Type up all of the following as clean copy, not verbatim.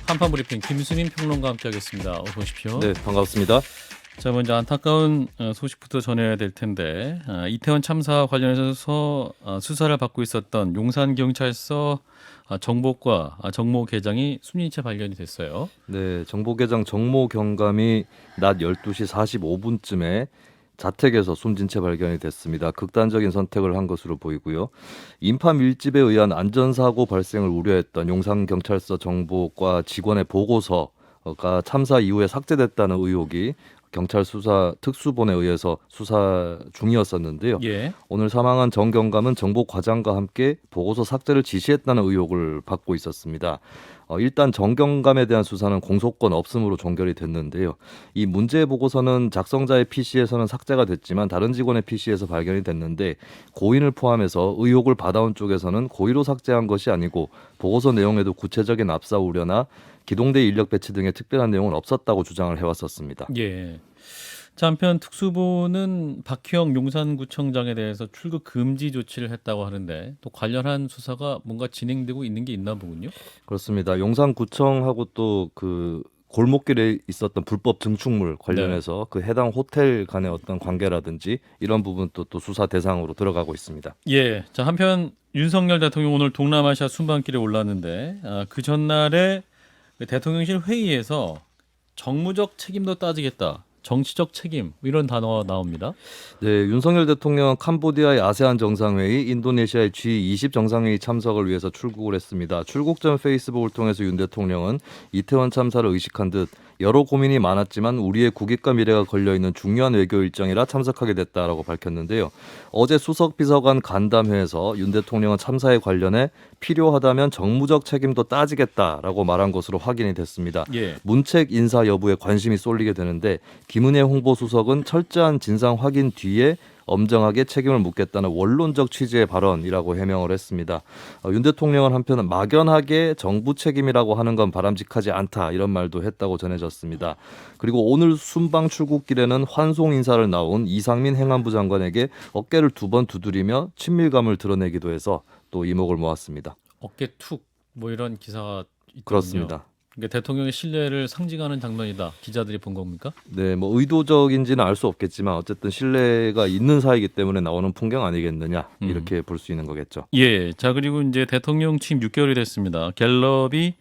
한판브리핑 김수민 평론가와 함께하겠습니다. 어서 오십시오. 네, 반갑습니다. 자, 먼저 안타까운 소식부터 전해야 될 텐데 이태원 참사 관련해서 수사를 받고 있었던 용산경찰서 정보과 정모 계장이 순인체 발견이 됐어요. 네, 정보계장 정모 경감이 낮 12시 45분쯤에 자택에서 숨진 채 발견이 됐습니다. 극단적인 선택을 한 것으로 보이고요. 인파 밀집에 의한 안전사고 발생을 우려했던 용산경찰서 정보과 직원의 보고서가 참사 이후에 삭제됐다는 의혹이 경찰 수사 특수본에 의해서 수사 중이었었는데요. 예. 오늘 사망한 정 경감은 정보과장과 함께 보고서 삭제를 지시했다는 의혹을 받고 있었습니다. 일단 정 경감에 대한 수사는 공소권 없음으로 종결이 됐는데요. 이 문제 보고서는 작성자의 PC에서는 삭제가 됐지만 다른 직원의 PC에서 발견이 됐는데 고인을 포함해서 의혹을 받아온 쪽에서는 고의로 삭제한 것이 아니고 보고서 내용에도 구체적인 압사 우려나 기동대 인력 배치 등의 특별한 내용은 없었다고 주장을 해왔었습니다. 예. 자, 한편 특수본은 박희영 용산구청장에 대해서 출국 금지 조치를 했다고 하는데 또 관련한 수사가 뭔가 진행되고 있는 게 있나 보군요. 그렇습니다. 용산구청하고 또 그 골목길에 있었던 불법 증축물 관련해서 그 해당 호텔 간의 어떤 관계라든지 이런 부분도 또 수사 대상으로 들어가고 있습니다. 예. 자, 한편 윤석열 대통령 오늘 동남아시아 순방길에 올랐는데 그 전날에 그 대통령실 회의에서 정무적 책임도 따지겠다. 정치적 책임 이런 단어가 나옵니다. 네, 윤석열 대통령은 캄보디아의 아세안 정상회의, 인도네시아의 G20 정상회의 참석을 위해서 출국을 했습니다. 출국 전 페이스북을 통해서 윤 대통령은 이태원 참사를 의식한 듯 여러 고민이 많았지만 우리의 국익과 미래가 걸려있는 중요한 외교 일정이라 참석하게 됐다라고 밝혔는데요. 어제 수석 비서관 간담회에서 윤 대통령은 참사에 관련해 필요하다면 정무적 책임도 따지겠다라고 말한 것으로 확인이 됐습니다. 예. 문책 인사 여부에 관심이 쏠리게 되는데 김은혜 홍보수석은 철저한 진상 확인 뒤에 엄정하게 책임을 묻겠다는 원론적 취지의 발언이라고 해명을 했습니다. 윤 대통령은 한편 막연하게 정부 책임이라고 하는 건 바람직하지 않다 이런 말도 했다고 전해졌습니다. 그리고 오늘 순방 출국길에는 환송 인사를 나온 이상민 행안부 장관에게 어깨를 두 번 두드리며 친밀감을 드러내기도 해서 또 이목을 모았습니다. 어깨 툭 뭐 이런 기사가 있더군요. 그렇습니다. 그러니까 대통령의 신뢰를 상징하는 장면이다. 기자들이 본 겁니까? 네, 뭐 의도적인지는 알 수 없겠지만 어쨌든 신뢰가 있는 사이기 때문에 나오는 풍경 아니겠느냐 이렇게 볼 수 있는 거겠죠. 예. 자, 그리고 이제 대통령 취임 6개월이 됐습니다. 갤럽이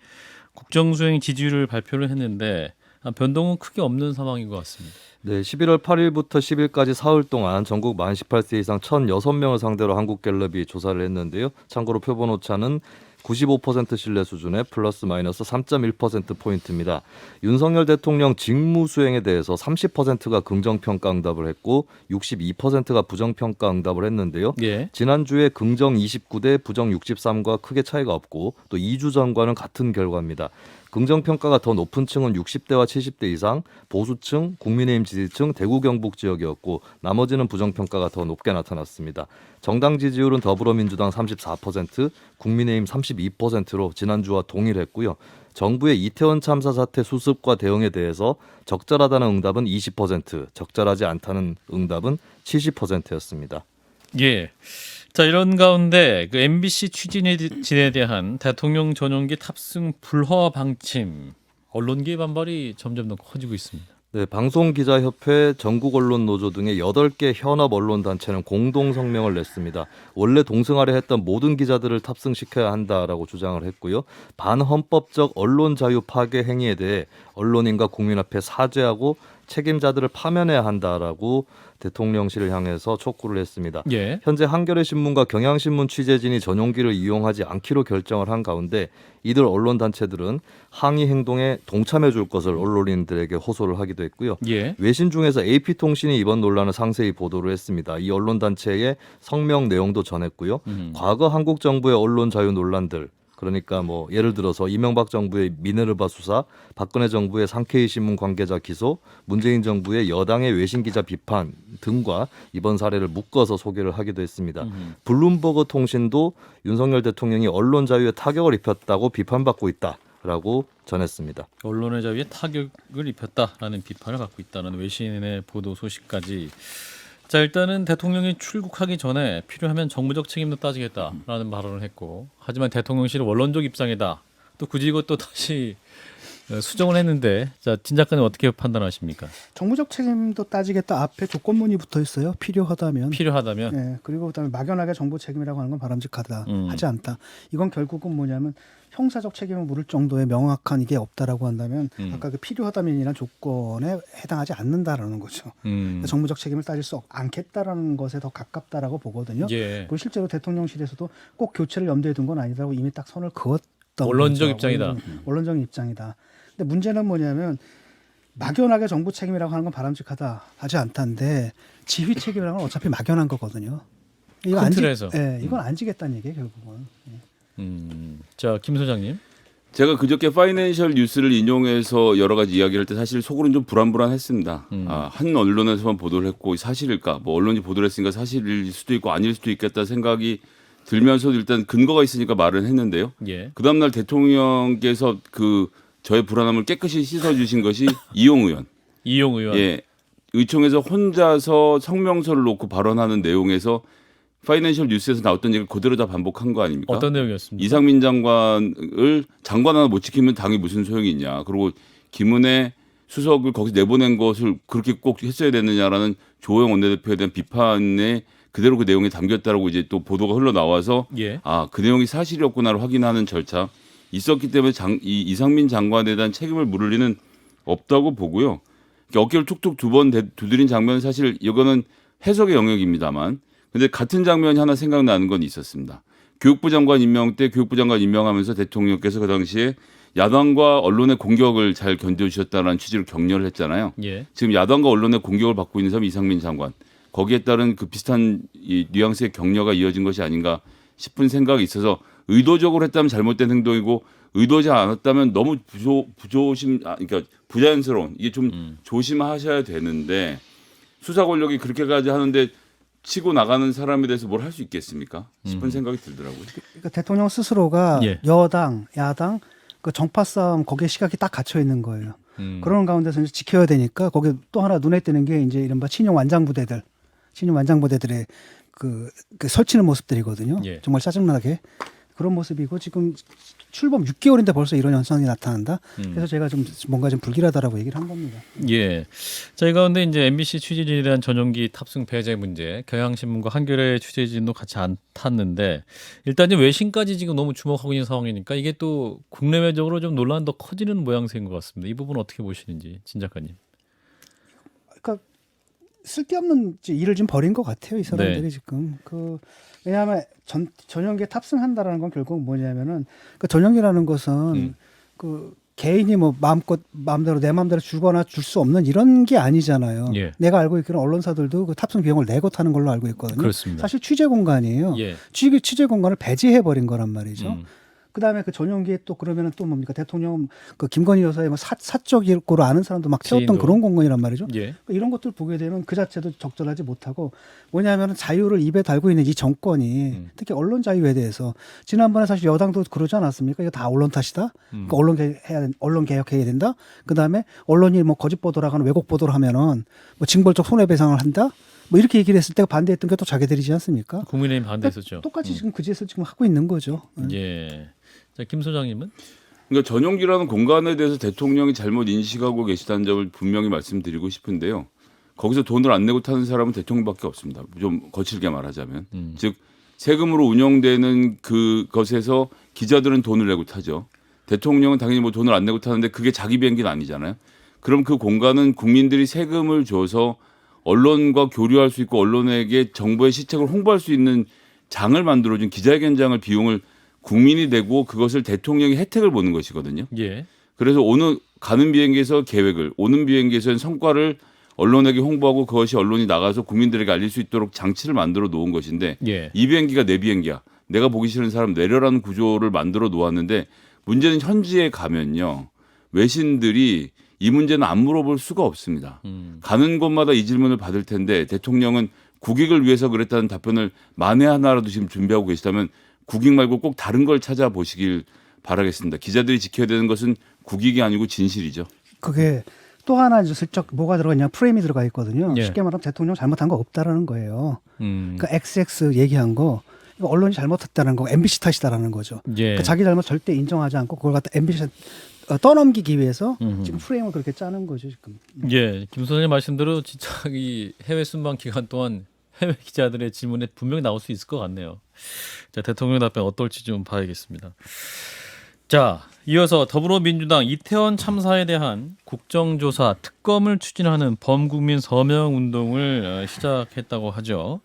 국정수행 지지율을 발표를 했는데 변동은 크게 없는 상황인 것 같습니다. 네, 11월 8일부터 10일까지 사흘 동안 전국 만 18세 이상 1,006명을 상대로 한국갤럽이 조사를 했는데요. 참고로 표본 오차는 95% 신뢰 수준의 플러스 마이너스 3.1%포인트입니다. 윤석열 대통령 직무 수행에 대해서 30%가 긍정평가 응답을 했고 62%가 부정평가 응답을 했는데요. 예. 지난주에 긍정 29대 부정 63과 크게 차이가 없고 또 2주 전과는 같은 결과입니다. 긍정평가가 더 높은 층은 60대와 70대 이상, 보수층, 국민의힘 지지층, 대구 경북 지역이었고 나머지는 부정평가가 더 높게 나타났습니다. 정당 지지율은 더불어민주당 34%, 국민의힘 32%로 지난주와 동일했고요. 정부의 이태원 참사 사태 수습과 대응에 대해서 적절하다는 응답은 20%, 적절하지 않다는 응답은 70%였습니다. 예. 자, 이런 가운데 그 MBC 취재진에 대한 대통령 전용기 탑승 불허 방침 언론계의 반발이 점점 더 커지고 있습니다. 네, 방송기자협회, 전국언론노조 등의 8개 현업 언론단체는 공동 성명을 냈습니다. 원래 동승하려 했던 모든 기자들을 탑승시켜야 한다라고 주장을 했고요. 반헌법적 언론 자유 파괴 행위에 대해 언론인과 국민 앞에 사죄하고 책임자들을 파면해야 한다라고 대통령실을 향해서 촉구를 했습니다. 예. 현재 한겨레 신문과 경향신문 취재진이 전용기를 이용하지 않기로 결정을 한 가운데 이들 언론 단체들은 항의 행동에 동참해 줄 것을 언론인들에게 호소를 하기도 했고요. 예. 외신 중에서 AP통신이 이번 논란을 상세히 보도를 했습니다. 이 언론 단체의 성명 내용도 전했고요. 과거 한국 정부의 언론 자유 논란들 그러니까 뭐 예를 들어서 이명박 정부의 미네르바 수사, 박근혜 정부의 상케이 신문 관계자 기소, 문재인 정부의 여당의 외신 기자 비판 등과 이번 사례를 묶어서 소개를 하기도 했습니다. 블룸버그 통신도 윤석열 대통령이 언론 자유에 타격을 입혔다고 비판받고 있다라고 전했습니다. 언론의 자유에 타격을 입혔다라는 비판을 받고 있다는 외신의 보도 소식까지. 자, 일단은 대통령이 출국하기 전에 필요하면 정무적 책임도 따지겠다라는 발언을 했고, 하지만 대통령실은 원론적 입장이다. 또 굳이 이것도 다시 수정을 했는데 진 작가님 어떻게 판단하십니까? 정무적 책임도 따지겠다 앞에 조건문이 붙어 있어요. 필요하다면. 필요하다면 네, 그리고 그다음에 막연하게 정보 책임이라고 하는 건 바람직하다. 음. 하지 않다. 이건 결국은 뭐냐면 형사적 책임을 물을 정도의 명확한 이게 없다라고 한다면 아까 그 필요하다면이라는 조건에 해당하지 않는다라는 거죠. 그러니까 정무적 책임을 따질 수 않겠다라는 것에 더 가깝다라고 보거든요. 예. 그리고 실제로 대통령실에서도 꼭 교체를 염두에 둔 건 아니다고 이미 딱 선을 그었던 원론적 거죠. 입장이다. 원론적 입장이다. 근데 문제는 뭐냐면 막연하게 정부 책임이라고 하는 건 바람직하다 하지 않다는데 지휘 책임이라는 건 어차피 막연한 거거든요. 이거 큰 틀에서. 이건 안 지겠다는 얘기예요 결국은. 자, 김 소장님. 제가 그저께 파이낸셜 뉴스를 인용해서 여러 가지 이야기를 할 때 사실 속으로는 좀 불안불안했습니다. 한 언론에서만 보도를 했고 사실일까? 뭐 언론이 보도를 했으니까 사실일 수도 있고 아닐 수도 있겠다 생각이 들면서도 일단 근거가 있으니까 말은 했는데요. 예. 그 다음날 대통령께서 그 저의 불안함을 깨끗이 씻어주신 것이 이용 의원. 이용 의원. 예, 의총에서 혼자서 성명서를 놓고 발언하는 내용에서 파이낸셜 뉴스에서 나왔던 얘기를 그대로 다 반복한 거 아닙니까? 어떤 내용이었습니까? 이상민 장관 하나 못 지키면 당이 무슨 소용이 있냐. 그리고 김은혜 수석을 거기서 내보낸 것을 그렇게 꼭 했어야 됐느냐라는 조호영 원내대표에 대한 비판에 그대로 그 내용이 담겼다라고 이제 또 보도가 흘러나와서 예. 그 내용이 사실이었구나를 확인하는 절차 있었기 때문에 이 이상민 장관에 대한 책임을 물을 리는 없다고 보고요. 어깨를 툭툭 두 번 두드린 장면은 사실 이거는 해석의 영역입니다만 근데 같은 장면이 하나 생각나는 건 있었습니다. 교육부 장관 임명 때 교육부 장관 임명하면서 대통령께서 그 당시에 야당과 언론의 공격을 잘 견뎌주셨다는 취지로 격려를 했잖아요. 예. 지금 야당과 언론의 공격을 받고 있는 사람이 이상민 장관. 거기에 따른 그 비슷한 이 뉘앙스의 격려가 이어진 것이 아닌가 싶은 생각이 있어서 의도적으로 했다면 잘못된 행동이고 의도지 않았다면 너무 그러니까 부자연스러운 이게 좀 조심하셔야 되는데 수사 권력이 그렇게까지 하는데 치고 나가는 사람에 대해서 뭘 할 수 있겠습니까? 싶은 생각이 들더라고요. 그러니까 대통령 스스로가 예. 여당, 야당 그 정파 싸움 거기에 시각이 딱 갇혀 있는 거예요. 그런 가운데서 이제 지켜야 되니까 거기 또 하나 눈에 띄는 게 이제 이른바 친윤 완장부대들의 그 설치는 모습들이거든요. 예. 정말 짜증나게 그런 모습이고 지금 출범 6개월인데 벌써 이런 현상이 나타난다. 그래서 제가 좀 뭔가 좀 불길하다라고 얘기를 한 겁니다. 예. 자, 이 가운데 이제 MBC 취재진에 대한 전용기 탑승 배제 문제, 경향신문과 한겨레 취재진도 같이 안 탔는데 일단 이제 외신까지 지금 너무 주목하고 있는 상황이니까 이게 또 국내외적으로 좀 논란 더 커지는 모양새인 것 같습니다. 이 부분 어떻게 보시는지 진 작가님. 그러니까 쓸데없는 일을 좀 벌인 것 같아요. 이 사람들이 네. 지금 왜냐하면 전용기에 탑승한다라는 건 결국 뭐냐면은 그 전용기라는 것은 그 개인이 뭐 마음대로 내 마음대로 주거나 줄 수 없는 이런 게 아니잖아요. 예. 내가 알고 있기로는 언론사들도 그 탑승 비용을 내고 타는 걸로 알고 있거든요. 그렇습니다. 사실 취재 공간이에요. 예. 취재 공간을 배제해 버린 거란 말이죠. 음. 그다음에 그 전용기에 또 그러면은 또 뭡니까 대통령 그 김건희 여사의 뭐 사적으로 아는 사람도 막 태웠던 지인도. 그런 공간이란 말이죠. 예. 이런 것들 보게 되면 그 자체도 적절하지 못하고 뭐냐면 자유를 입에 달고 있는 이 정권이 특히 언론 자유에 대해서 지난번에 사실 여당도 그러지 않았습니까? 이거 다 언론 탓이다. 그러니까 언론 개혁해야 된다. 그다음에 언론이 뭐 거짓 보도를 하거나 왜곡 보도를 하면은 뭐 징벌적 손해배상을 한다. 뭐 이렇게 얘기를 했을 때 반대했던 게 또 자기들이지 않습니까? 국민의힘 반대했었죠. 똑같이 지금 그 짓을 지금 하고 있는 거죠. 예. 자, 김 소장님은? 그러니까 전용기라는 공간에 대해서 대통령이 잘못 인식하고 계시다는 점을 분명히 말씀드리고 싶은데요. 거기서 돈을 안 내고 타는 사람은 대통령밖에 없습니다. 좀 거칠게 말하자면. 즉 세금으로 운영되는 그것에서 기자들은 돈을 내고 타죠. 대통령은 당연히 뭐 돈을 안 내고 타는데 그게 자기 비행기는 아니잖아요. 그럼 그 공간은 국민들이 세금을 줘서 언론과 교류할 수 있고 언론에게 정부의 시책을 홍보할 수 있는 장을 만들어준 기자회견장을 비용을 국민이 내고 그것을 대통령이 혜택을 보는 것이거든요. 예. 그래서 가는 비행기에서 계획을, 오는 비행기에서는 성과를 언론에게 홍보하고 그것이 언론이 나가서 국민들에게 알릴 수 있도록 장치를 만들어 놓은 것인데 예. 이 비행기가 내 비행기야. 내가 보기 싫은 사람 내려라는 구조를 만들어 놓았는데 문제는 현지에 가면요. 외신들이 이 문제는 안 물어볼 수가 없습니다. 가는 곳마다 이 질문을 받을 텐데 대통령은 국익을 위해서 그랬다는 답변을 만에 하나라도 지금 준비하고 계시다면 국익 말고 꼭 다른 걸 찾아보시길 바라겠습니다. 기자들이 지켜야 되는 것은 국익이 아니고 진실이죠. 그게 또 하나 이제 슬쩍 뭐가 들어가 프레임이 들어가 있거든요. 예. 쉽게 말하면 대통령 잘못한 거 없다라는 거예요. 음. 그러니까 XX 얘기한 거 이거 언론이 잘못했다는 거 MBC 탓이다라는 거죠. 예. 그러니까 자기 잘못 절대 인정하지 않고 그걸 갖다 MBC 떠넘기기 위해서 지금 프레임을 그렇게 짜는 거죠 지금. 예, 김 소장님 말씀대로 진짜 이 해외 순방 기간 동안 해외 기자들의 질문에 분명히 나올 수 있을 것 같네요. 자, 대통령 답변 어떨지 좀 봐야겠습니다. 자, 이어서 더불어민주당 이태원 참사에 대한 국정조사 특검을 추진하는 범국민 서명 운동을 시작했다고 하죠.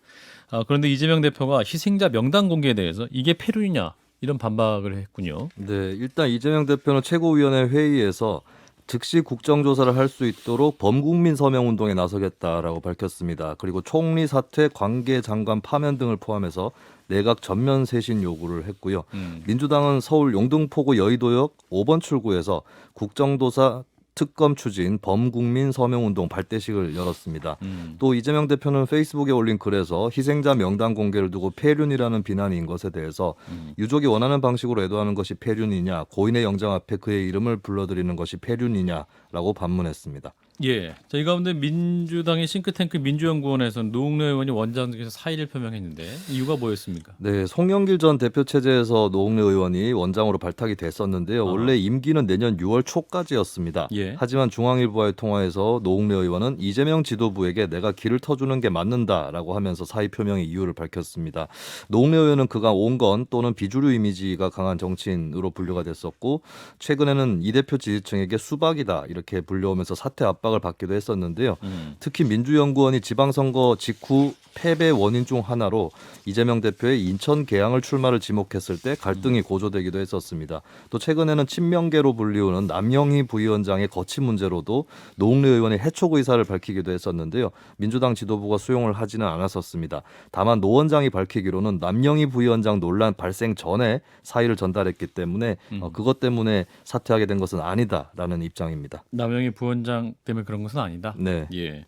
그런데 이재명 대표가 희생자 명단 공개에 대해서 이게 폐륜이냐 이런 반박을 했군요. 네, 일단 이재명 대표는 최고위원회 회의에서 즉시 국정조사를 할 수 있도록 범국민 서명 운동에 나서겠다라고 밝혔습니다. 그리고 총리 사퇴, 관계장관 파면 등을 포함해서 내각 전면 쇄신 요구를 했고요. 민주당은 서울 용등포구 여의도역 5번 출구에서 국정조사 특검 추진 범국민 서명운동 발대식을 열었습니다. 또 이재명 대표는 페이스북에 올린 글에서 희생자 명단 공개를 두고 폐륜이라는 비난인 것에 대해서 유족이 원하는 방식으로 애도하는 것이 폐륜이냐, 고인의 영장 앞에 그의 이름을 불러드리는 것이 폐륜이냐라고 반문했습니다. 예. 자, 이 가운데 민주당의 싱크탱크 민주연구원에서 노웅래 의원이 원장직에서 사의를 표명했는데 이유가 뭐였습니까? 네, 송영길 전 대표 체제에서 노웅래 의원이 원장으로 발탁이 됐었는데요. 원래 임기는 내년 6월 초까지였습니다. 예. 하지만 중앙일보와의 통화에서 노웅래 의원은 이재명 지도부에게 내가 길을 터주는 게 맞는다라고 하면서 사의 표명의 이유를 밝혔습니다. 노웅래 의원은 그간 온건 또는 비주류 이미지가 강한 정치인으로 분류가 됐었고 최근에는 이 대표 지지층에게 수박이다 이렇게 불려오면서 사퇴 압박을 받기도 했었는데요. 특히 민주연구원이 지방선거 직후 패배 원인 중 하나로 이재명 대표의 인천 계양을 출마를 지목했을 때 갈등이 고조되기도 했었습니다. 또 최근에는 친명계로 불리우는 남영희 부위원장의 거취 문제로도 노웅래 의원이 해촉 의사를 밝히기도 했었는데요. 민주당 지도부가 수용을 하지는 않았었습니다. 다만 노 원장이 밝히기로는 남영희 부위원장 논란 발생 전에 사의를 전달했기 때문에 그것 때문에 사퇴하게 된 것은 아니다라는 입장입니다. 남영희 부원장 때문에 그런 것은 아니다. 네. 예.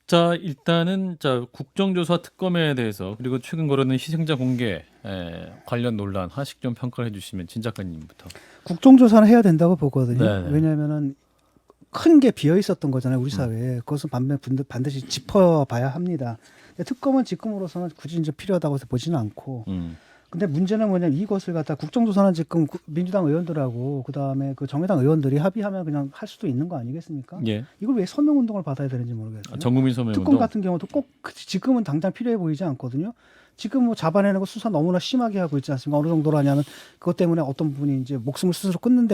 자, 일단은 국정조사 특검에 대해서 그리고 최근 거론된 희생자 공개 관련 논란 하나씩 좀 평가를 해주시면 진 작가님부터. 국정조사는 해야 된다고 보거든요. 네네. 왜냐하면은 큰 게 비어 있었던 거잖아요 우리 사회에. 그것은 반드시 짚어봐야 합니다. 근데 특검은 지금으로서는 굳이 이제 필요하다고 해서 보지는 않고. 근데 문제는 뭐냐면 이것을 갖다 국정조사는 지금 민주당 의원들하고 그다음에 그 정의당 의원들이 합의하면 그냥 할 수도 있는 거 아니겠습니까? 예. 이걸 왜 서명 운동을 받아야 되는지 모르겠어요. 전국민 서명 특검 운동. 같은 경우도 꼭 지금은 당장 필요해 보이지 않거든요. 지금 뭐 잡아내는 거 수사 너무나 심하게 하고 있지 않습니까? 어느 정도로 하냐면 그것 때문에 어떤 분이 이제 목숨을 스스로 끊는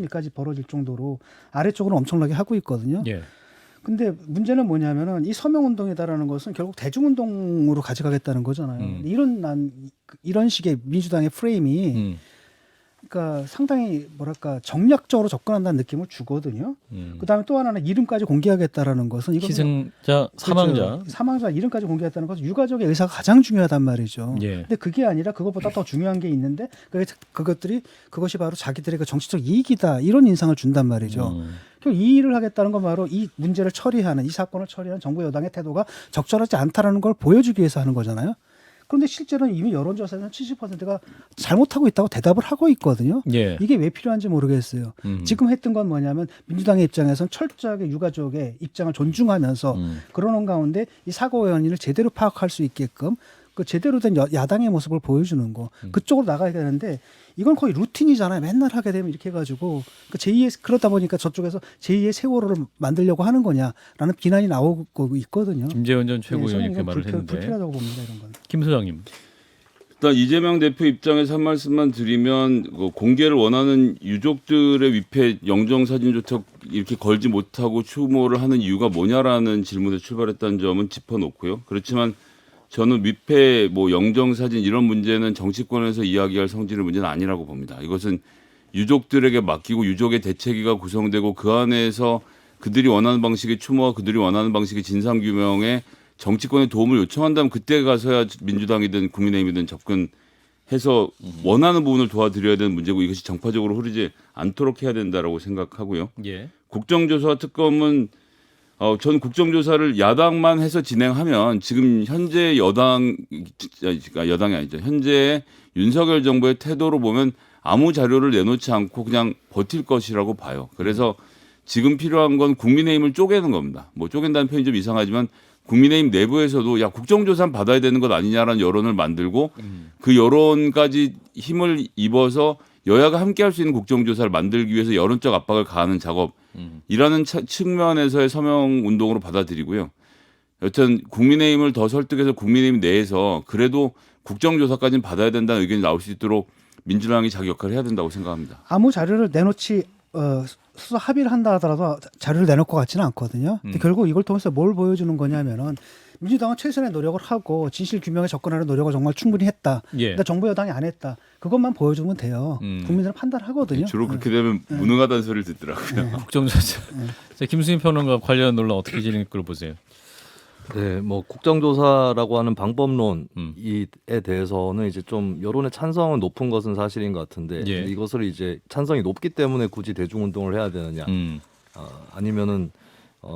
일까지 벌어질 정도로 아래쪽으로 엄청나게 하고 있거든요. 예. 근데 문제는 뭐냐면은 이 서명 운동이다라는 것은 결국 대중 운동으로 가져가겠다는 거잖아요. 이런 식의 민주당의 프레임이 그러니까 상당히 뭐랄까 정략적으로 접근한다는 느낌을 주거든요. 그다음에 또 하나는 이름까지 공개하겠다라는 것은 이건 희생자, 사망자. 그렇죠. 사망자 이름까지 공개했다는 것은 유가족의 의사가 가장 중요하단 말이죠. 예. 근데 그게 아니라 그것보다 더 중요한 게 있는데 그것이 바로 자기들의 그 정치적 이익이다 이런 인상을 준단 말이죠. 이 일을 하겠다는 건 바로 이 문제를 처리하는 이 사건을 처리하는 정부 여당의 태도가 적절하지 않다라는 걸 보여주기 위해서 하는 거잖아요. 그런데 실제로는 이미 여론조사에서는 70%가 잘못하고 있다고 대답을 하고 있거든요. 예. 이게 왜 필요한지 모르겠어요. 지금 했던 건 뭐냐면 민주당의 입장에서는 철저하게 유가족의 입장을 존중하면서 그러는 가운데 이 사고 원인을 제대로 파악할 수 있게끔 그 제대로 된 야당의 모습을 보여주는 거 그쪽으로 나가야 되는데 이건 거의 루틴이잖아요. 맨날 하게 되면 이렇게 해가지고 그 그러다 보니까 저쪽에서 제2의 세월호를 만들려고 하는 거냐라는 비난이 나오고 있거든요. 김재원 전 최고위원이 네, 그 말을 했는데. 불필요하다고 봅니다. 이런 건. 김 소장님. 일단 이재명 대표 입장에서 한 말씀만 드리면 공개를 원하는 유족들의 위패 영정사진조차 이렇게 걸지 못하고 추모를 하는 이유가 뭐냐라는 질문에 출발했다는 점은 짚어놓고요. 그렇지만 저는 위패 영정사진 이런 문제는 정치권에서 이야기할 성질의 문제는 아니라고 봅니다. 이것은 유족들에게 맡기고 유족의 대책위가 구성되고 그 안에서 그들이 원하는 방식의 추모와 그들이 원하는 방식의 진상규명에 정치권의 도움을 요청한다면 그때 가서야 민주당이든 국민의힘이든 접근해서 원하는 부분을 도와드려야 되는 문제고 이것이 정파적으로 흐르지 않도록 해야 된다라고 생각하고요. 예. 국정조사 특검은 전 국정조사를 야당만 해서 진행하면 지금 현재 여당이 아니죠. 현재 윤석열 정부의 태도로 보면 아무 자료를 내놓지 않고 그냥 버틸 것이라고 봐요. 그래서 지금 필요한 건 국민의힘을 쪼개는 겁니다. 쪼갠다는 표현이 좀 이상하지만 국민의힘 내부에서도 야 국정조사는 받아야 되는 것 아니냐라는 여론을 만들고 그 여론까지 힘을 입어서 여야가 함께할 수 있는 국정조사를 만들기 위해서 여론적 압박을 가하는 작업이라는 측면에서의 서명 운동으로 받아들이고요. 여튼 국민의힘을 더 설득해서 국민의힘 내에서 그래도 국정조사까지는 받아야 된다는 의견이 나올 수 있도록 민주당이 자기 역할을 해야 된다고 생각합니다. 아무 자료를 내놓지 수사 합의를 한다 하더라도 자료를 내놓을 것 같지는 않거든요. 근데 결국 이걸 통해서 뭘 보여주는 거냐면은 민주당은 최선의 노력을 하고 진실 규명에 접근하는 노력을 정말 충분히 했다. 예. 근데 정부 여당이 안 했다. 그것만 보여주면 돼요. 국민들은 판단하거든요. 주로 그렇게 되면 무능하다는 소리를 듣더라고요. 국정조사. 자, 김수민 평론가 관련 논란 어떻게 진행할 걸 보세요? 네, 뭐 국정조사라고 하는 방법론에 대해서는 이제 좀 여론의 찬성은 높은 것은 사실인 것 같은데 예. 이것을 이제 찬성이 높기 때문에 굳이 대중운동을 해야 되느냐 아니면은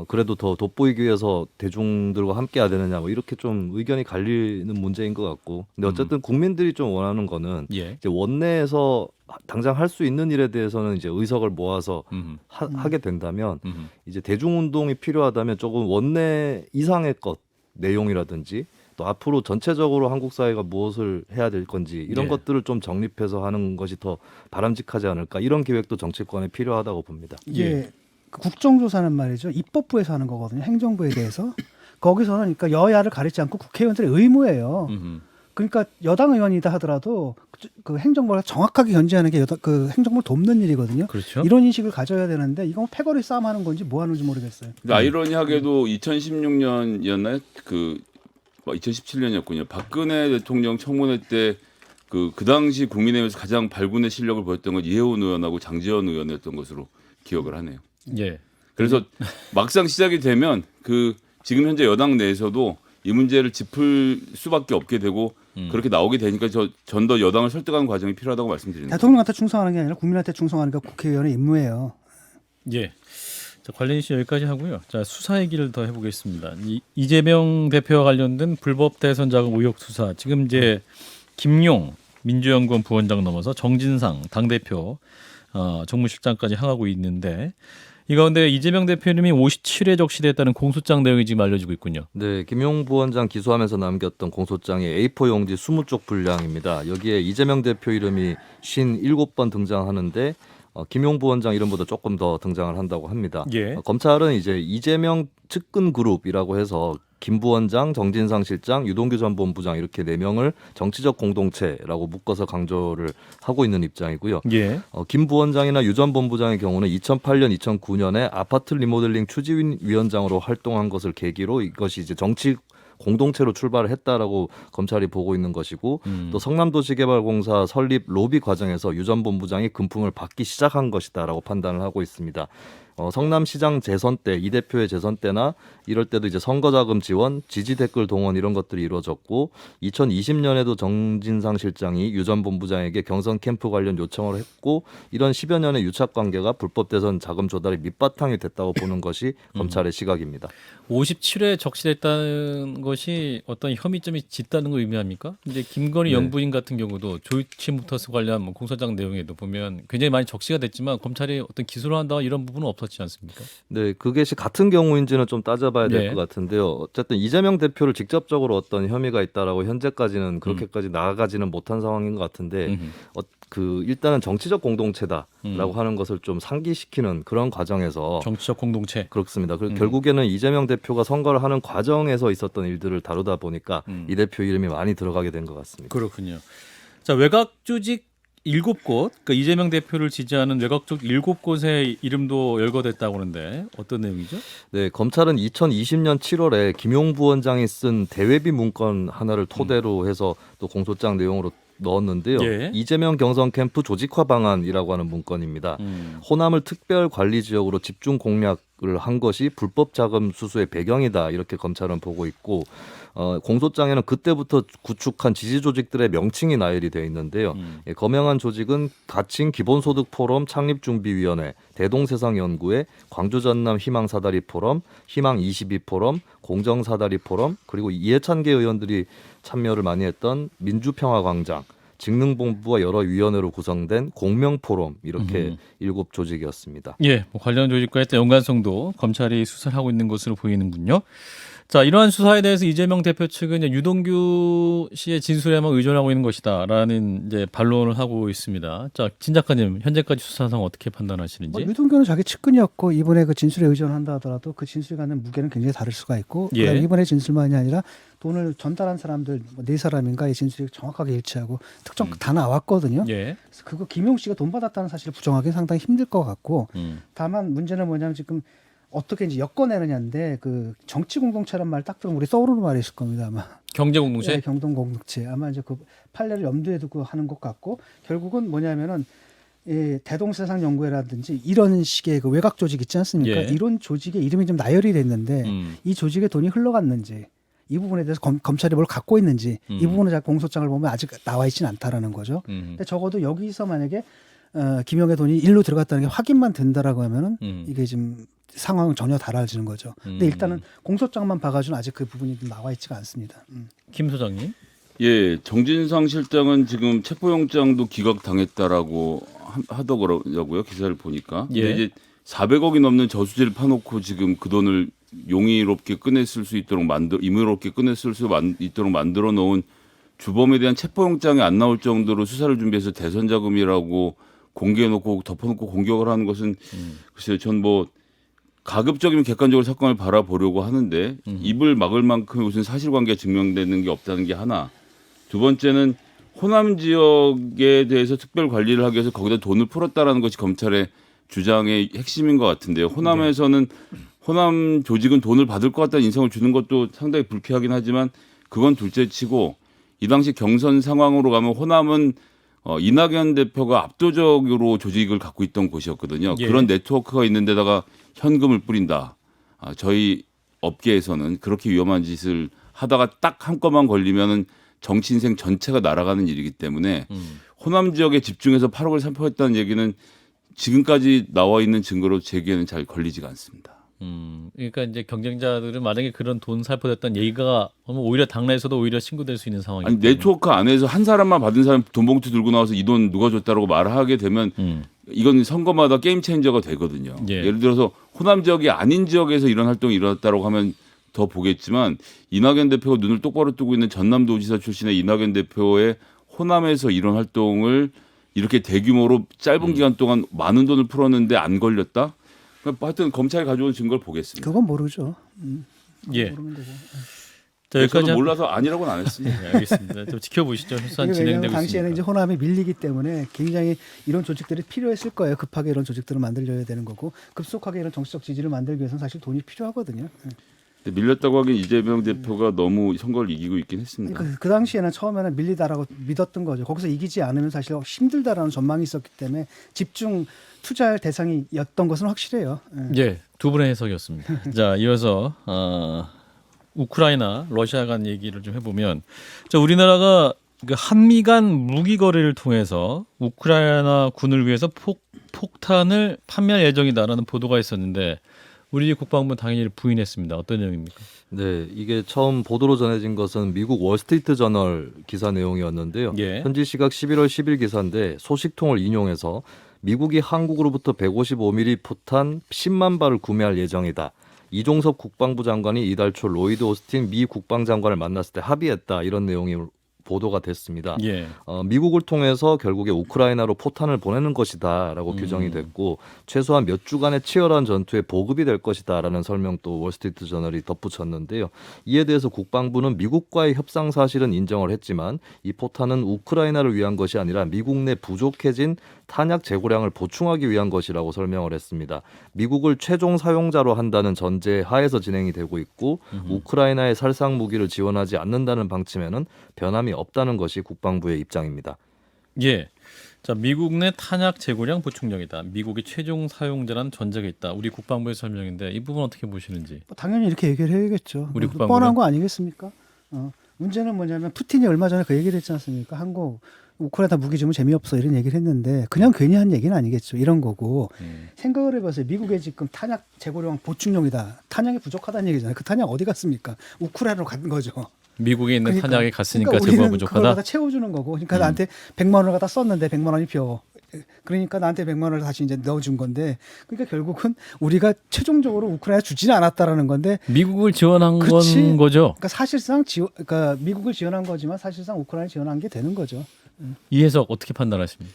그래도 더 돋보이기 위해서 대중들과 함께 해야 되느냐 뭐 이렇게 좀 의견이 갈리는 문제인 것 같고 근데 어쨌든 국민들이 좀 원하는 거는 예. 이제 원내에서 당장 할 수 있는 일에 대해서는 이제 의석을 모아서 하게 된다면 이제 대중운동이 필요하다면 조금 원내 이상의 것 내용이라든지 또 앞으로 전체적으로 한국 사회가 무엇을 해야 될 건지 이런 예. 것들을 좀 정립해서 하는 것이 더 바람직하지 않을까 이런 기획도 정치권에 필요하다고 봅니다. 이게 그 국정조사는 말이죠. 입법부에서 하는 거거든요. 행정부에 대해서. 거기서는 그러니까 여야를 가리지 않고 국회의원들의 의무예요. 그러니까 여당 의원이다 하더라도 그 행정부가 정확하게 견제하는 게 그 행정부를 돕는 일이거든요. 그렇죠. 이런 인식을 가져야 되는데 이건 패거리 싸움 하는 건지 뭐 하는지 모르겠어요. 근데 아이러니하게도 2016년이었나요? 2017년이었군요. 박근혜 대통령 청문회 때 그 당시 국민의힘에서 가장 발군의 실력을 보였던 건 이혜원 의원하고 장제원 의원이었던 것으로 기억을 하네요. 예. 그래서 막상 시작이 되면 지금 현재 여당 내에서도 이 문제를 짚을 수밖에 없게 되고 그렇게 나오게 되니까 전 더 여당을 설득하는 과정이 필요하다고 말씀드리는 거예요. 대통령한테 충성하는 게 아니라 국민한테 충성하는 게 국회의원의 임무예요. 예. 자, 관련 이슈 여기까지 하고요. 자, 수사 얘기를 더 해보겠습니다. 이재명 대표와 관련된 불법 대선 자금 의혹 수사. 지금 이제 김용 민주연구원 부원장 넘어서 정진상 당대표 정무실장까지 향하고 있는데 이 가운데 이재명 대표 이름이 57회 적시됐다는 공소장 내용이 지금 알려지고 있군요. 네, 김용 부원장 기소하면서 남겼던 공소장이 A4 용지 20쪽 분량입니다. 여기에 이재명 대표 이름이 57번 등장하는데 김용 부원장 이름보다 조금 더 등장을 한다고 합니다. 예. 검찰은 이제 이재명 측근 그룹이라고 해서 김 부원장, 정진상 실장, 유동규 전 본부장 이렇게 4명을 정치적 공동체라고 묶어서 강조를 하고 있는 입장이고요. 예. 김 부원장이나 유 전 본부장의 경우는 2008년, 2009년에 아파트 리모델링 추진위원장으로 활동한 것을 계기로 이것이 이제 정치 공동체로 출발을 했다라고 검찰이 보고 있는 것이고 또 성남도시개발공사 설립 로비 과정에서 유 전 본부장이 금품을 받기 시작한 것이다라고 판단을 하고 있습니다. 성남시장 재선 때 이 대표의 재선 때나 이럴 때도 이제 선거자금 지원, 지지 댓글 동원 이런 것들이 이루어졌고 2020년에도 정진상 실장이 유 전 본부장에게 경선 캠프 관련 요청을 했고 이런 10여 년의 유착 관계가 불법 대선 자금 조달의 밑바탕이 됐다고 보는 것이 검찰의 시각입니다. 57회 적시됐다는 것이 어떤 혐의점이 짙다는 걸 의미합니까? 이제 김건희 네. 영부인 같은 경우도 조이치모터스 관련 뭐 공소장 내용에도 보면 굉장히 많이 적시가 됐지만 검찰이 어떤 기소를 한다 이런 부분은 없었지 않습니까? 네, 그것이 같은 경우인지는 좀 따져봐야 될 네. 것 같은데요. 어쨌든 이재명 대표를 직접적으로 어떤 혐의가 있다라고 현재까지는 그렇게까지 나아가지는 못한 상황인 것 같은데 일단은 정치적 공동체다라고 하는 것을 좀 상기시키는 그런 과정에서 정치적 공동체. 그렇습니다. 결국에는 이재명 대표가 선거를 하는 과정에서 있었던 일들을 다루다 보니까 이 대표 이름이 많이 들어가게 된 것 같습니다. 그렇군요. 자, 외곽 조직 7곳, 그러니까 이재명 대표를 지지하는 외곽 조직 7곳의 이름도 열거됐다고 하는데 어떤 내용이죠? 네, 검찰은 2020년 7월에 김용 부원장이 쓴 대외비 문건 하나를 토대로 해서 또 공소장 내용으로 넣었는데요. 예. 이재명 경선 캠프 조직화 방안이라고 하는 문건입니다. 호남을 특별 관리 지역으로 집중 공략을 한 것이 불법 자금 수수의 배경이다 이렇게 검찰은 보고 있고 공소장에는 그때부터 구축한 지지 조직들의 명칭이 나열이 되어 있는데요. 예, 검명한 조직은 가칭 기본소득 포럼 창립준비위원회, 대동세상연구회, 광주전남 희망사다리 포럼, 희망22 포럼, 공정사다리 포럼, 그리고 이해찬계 의원들이 참여를 많이 했던 민주평화광장, 직능본부와 여러 위원회로 구성된 공명포럼 이렇게 7조직이었습니다. 예, 뭐 관련 조직과의 연관성도 검찰이 수사를 하고 있는 것으로 보이는군요. 자, 이러한 수사에 대해서 이재명 대표 측은 이제 유동규 씨의 진술에만 의존하고 있는 것이다라는 이제 반론을 하고 있습니다. 자, 진 작가님 현재까지 수사 상황 어떻게 판단하시는지? 유동규는 자기 측근이었고 이번에 그 진술에 의존한다 하더라도 그 진술이 갖는 무게는 굉장히 다를 수가 있고 예. 그다음에 이번에 진술만이 아니라 돈을 전달한 사람들 네 사람인가 의 진술이 정확하게 일치하고 특정 다 나왔거든요. 예. 그래서 그거 김용 씨가 돈 받았다는 사실을 부정하기는 상당히 힘들 것 같고 다만 문제는 뭐냐면 지금 어떻게 이제 엮어내느냐인데 그 정치 공동체란 말 딱 들으면 우리 떠오르는 말이 있을 겁니다 아마. 경제 공동체? 네, 경동 공동체 아마 이제 그 판례를 염두에 두고 하는 것 같고 결국은 뭐냐면은 이 대동세상 연구회라든지 이런 식의 그 외곽 조직 있지 않습니까? 예. 이런 조직의 이름이 좀 나열이 됐는데 이 조직의 돈이 흘러갔는지 이 부분에 대해서 검찰이 뭘 갖고 있는지 이 부분은 제가 공소장을 보면 아직 나와 있지는 않다라는 거죠. 근데 적어도 여기서 만약에 김용의 돈이 일로 들어갔다는 게 확인만 된다라고 하면은 이게 지금 상황은 전혀 달라지는 거죠. 근데 일단은 공소장만 봐가지고는 아직 그 부분이 나와 있지가 않습니다. 김 소장님. 예, 정진상 실장은 지금 체포영장도 기각당했다라고 하더라고요. 기사를 보니까. 예. 근데 이제 400억이 넘는 저수지를 파놓고 지금 그 돈을 용의롭게 꺼냈을 수 있도록 임의롭게 꺼냈을 수 있도록 만들어 놓은 주범에 대한 체포영장이 안 나올 정도로 수사를 준비해서 대선 자금이라고 공개해놓고 덮어놓고 공격을 하는 것은 글쎄요, 전 뭐 가급적이면 객관적으로 사건을 바라보려고 하는데 입을 막을 만큼의 무슨 사실관계가 증명되는 게 없다는 게 하나. 두 번째는 호남 지역에 대해서 특별 관리를 하기 위해서 거기다 돈을 풀었다라는 것이 검찰의 주장의 핵심인 것 같은데요. 호남에서는 호남 조직은 돈을 받을 것 같다는 인상을 주는 것도 상당히 불쾌하긴 하지만 그건 둘째치고 이 당시 경선 상황으로 가면 호남은 이낙연 대표가 압도적으로 조직을 갖고 있던 곳이었거든요. 예. 그런 네트워크가 있는 데다가 현금을 뿌린다. 저희 업계에서는 그렇게 위험한 짓을 하다가 딱 한 건만 걸리면은 정치 인생 전체가 날아가는 일이기 때문에 호남 지역에 집중해서 8억을 산포했다는 얘기는 지금까지 나와 있는 증거로 제기에는 잘 걸리지가 않습니다. 그러니까 이제 경쟁자들은 만약에 그런 돈 살포됐다는 얘기가 오히려 당내에서도 오히려 신고될 수 있는 상황이기 아니 때문에. 네트워크 안에서 한 사람만 받은 사람 돈 봉투 들고 나와서 이 돈 누가 줬다라고 말하게 되면 이건 선거마다 게임 체인저가 되거든요. 예. 예를 들어서 호남 지역이 아닌 지역에서 이런 활동이 일어났다고 하면 더 보겠지만 이낙연 대표가 눈을 똑바로 뜨고 있는 전남도지사 출신의 이낙연 대표의 호남에서 이런 활동을 이렇게 대규모로 짧은 기간 동안 많은 돈을 풀었는데 안 걸렸다? 그러니까 하여튼 검찰이 가져온 증거를 보겠습니다. 그건 모르죠. 예. 모르는 거고. 자, 저도 여기까지 몰라서 아니라고는 안 했습니다. 네, 알겠습니다. 좀 지켜보시죠. 수사 이게 왜냐하면 진행되고 당시에는 이제 있으니까. 호남이 밀리기 때문에 굉장히 이런 조직들이 필요했을 거예요. 급하게 이런 조직들을 만들려야 되는 거고 급속하게 이런 정치적 지지를 만들기 위해서는 사실 돈이 필요하거든요. 근데 밀렸다고 하기엔 이재명 대표가 너무 선거를 이기고 있긴 했습니다. 그 당시에는 처음에는 밀리다라고 믿었던 거죠. 거기서 이기지 않으면 사실 힘들다라는 전망이 있었기 때문에 집중 투자할 대상이었던 것은 확실해요. 예, 두 분의 해석이었습니다. 자, 이어서 우크라이나, 러시아 간 얘기를 좀 해보면, 자, 우리나라가 그 한미 간 무기 거래를 통해서 우크라이나 군을 위해서 폭탄을 판매할 예정이다라는 보도가 있었는데 우리 국방부는 당연히 부인했습니다. 어떤 내용입니까? 네, 이게 처음 보도로 전해진 것은 미국 월스트리트 저널 기사 내용이었는데요. 예. 현지 시각 11월 10일 기사인데 소식통을 인용해서 미국이 한국으로부터 155mm 포탄 10만 발을 구매할 예정이다. 이종섭 국방부 장관이 이달 초 로이드 오스틴 미 국방장관을 만났을 때 합의했다. 이런 내용이 보도가 됐습니다. 예. 미국을 통해서 결국에 우크라이나로 포탄을 보내는 것이다라고 규정이 됐고 최소한 몇 주간의 치열한 전투에 보급이 될 것이다라는 설명 또 월스트리트 저널이 덧붙였는데요. 이에 대해서 국방부는 미국과의 협상 사실은 인정을 했지만 이 포탄은 우크라이나를 위한 것이 아니라 미국 내 부족해진 탄약 재고량을 보충하기 위한 것이라고 설명을 했습니다. 미국을 최종 사용자로 한다는 전제 하에서 진행이 되고 있고 우크라이나의 살상 무기를 지원하지 않는다는 방침에는 변함이 없다는 것이 국방부의 입장입니다. 예. 자, 미국 내 탄약 재고량 보충력이다. 미국이 최종 사용자라는 전제가 있다. 우리 국방부의 설명인데 이 부분 어떻게 보시는지. 당연히 이렇게 얘기를 해야겠죠. 우리 국방부는? 뻔한 거 아니겠습니까? 문제는 뭐냐면 푸틴이 얼마 전에 그 얘기를 했지 않습니까? 한국 우크라이나 무기 주면 재미없어 이런 얘기를 했는데 그냥 괜히 한 얘기는 아니겠죠. 이런 거고 생각을 해보세요. 미국의 지금 탄약 재고량 보충용이다. 탄약이 부족하다는 얘기잖아요. 그 탄약 어디 갔습니까? 우크라이나로 간 거죠. 미국에 있는 탄약이 갔으니까 그러니까 재고가 우리는 그걸 부족하다. 갖다 채워주는 거고. 그러니까 나한테 100만 원을 갖다 썼는데 100만 원이 비어. 그러니까 나한테 100만 원을 다시 이제 넣어준 건데 그러니까 결국은 우리가 최종적으로 우크라이나 주지는 않았다라는 건데 미국을 지원한 그치. 건 거죠. 그러니까 사실상 그러니까 미국을 지원한 거지만 사실상 우크라이나 지원한 게 되는 거죠. 이 해석 어떻게 판단하십니까?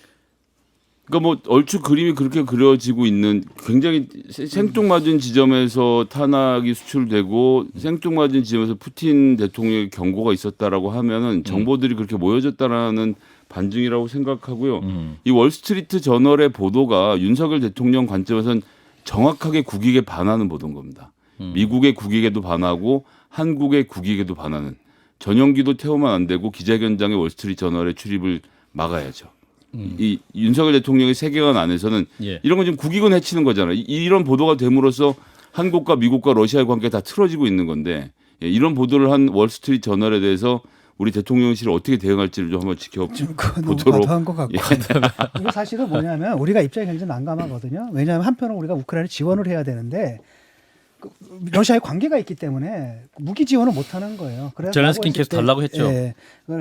그러니까 뭐 얼추 그림이 그렇게 그려지고 있는 굉장히 생뚱맞은 지점에서 탄약이 수출되고 생뚱맞은 지점에서 푸틴 대통령의 경고가 있었다라고 하면은 정보들이 그렇게 모여졌다라는 반증이라고 생각하고요. 이 월스트리트 저널의 보도가 윤석열 대통령 관점에서는 정확하게 국익에 반하는 보도인 겁니다. 미국의 국익에도 반하고 한국의 국익에도 반하는. 전용기도 태우면 안 되고 기자회견장에 월스트리트 저널의 출입을 막아야죠. 이 윤석열 대통령의 세계관 안에서는 예. 이런 건 지금 국익은 해치는 거잖아요. 이런 보도가 됨으로써 한국과 미국과 러시아의 관계가 다 틀어지고 있는 건데 이런 보도를 한 월스트리트 저널에 대해서 우리 대통령실이 어떻게 대응할지를 좀 한번 그건 너무 지켜보도록. 과도한 것 같고. 이거 사실은 뭐냐면 우리가 입장이 굉장히 난감하거든요. 왜냐하면 한편으로 우리가 우크라이나 지원을 해야 되는데 러시아의 관계가 있기 때문에 무기 지원을 못 하는 거예요. 그래서 젤렌스키는 계속 달라고 했죠. 예.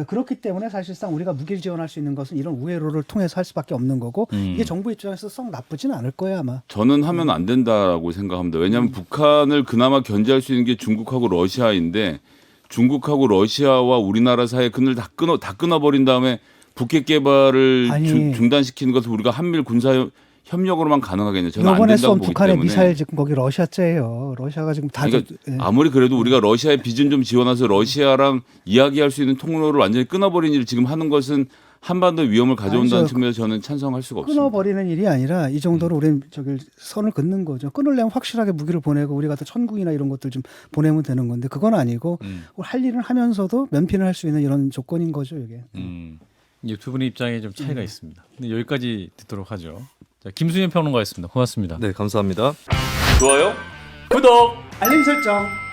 그렇기 때문에 사실상 우리가 무기를 지원할 수 있는 것은 이런 우회로를 통해서 할 수밖에 없는 거고 이게 정부 입장에서 썩 나쁘지는 않을 거예요 아마. 저는 하면 안 된다고 생각합니다. 왜냐하면 북한을 그나마 견제할 수 있는 게 중국하고 러시아인데 중국하고 러시아와 우리나라 사이의 끈을 다 끊어버린 다음에 북핵 개발을 중단시키는 것을 우리가 한밀 군사 협력으로만 가능하겠네요. 저는 안 이번에 된다고 쏜 보기 북한의 때문에. 미사일 지금 거기 러시아제예요. 러시아가 지금 다 그러니까 예. 아무리 그래도 우리가 러시아의 빚은 좀 지원해서 러시아랑 이야기할 수 있는 통로를 완전히 끊어버린 일을 지금 하는 것은 한반도 위험을 가져온다는 아니죠. 측면에서 저는 찬성할 수가 없습니다. 끊어버리는 일이 아니라 이 정도로 우리는 저기 선을 긋는 거죠. 끊으려면 확실하게 무기를 보내고 우리 같은 천국이나 이런 것들 좀 보내면 되는 건데 그건 아니고 할 일을 하면서도 면피를 할 수 있는 이런 조건인 거죠 이게. 이 두 분의 입장에 좀 차이가 있습니다. 근데 여기까지 듣도록 하죠. 자, 김수현 평론가였습니다. 고맙습니다. 네, 감사합니다. 좋아요, 구독. 알림 설정.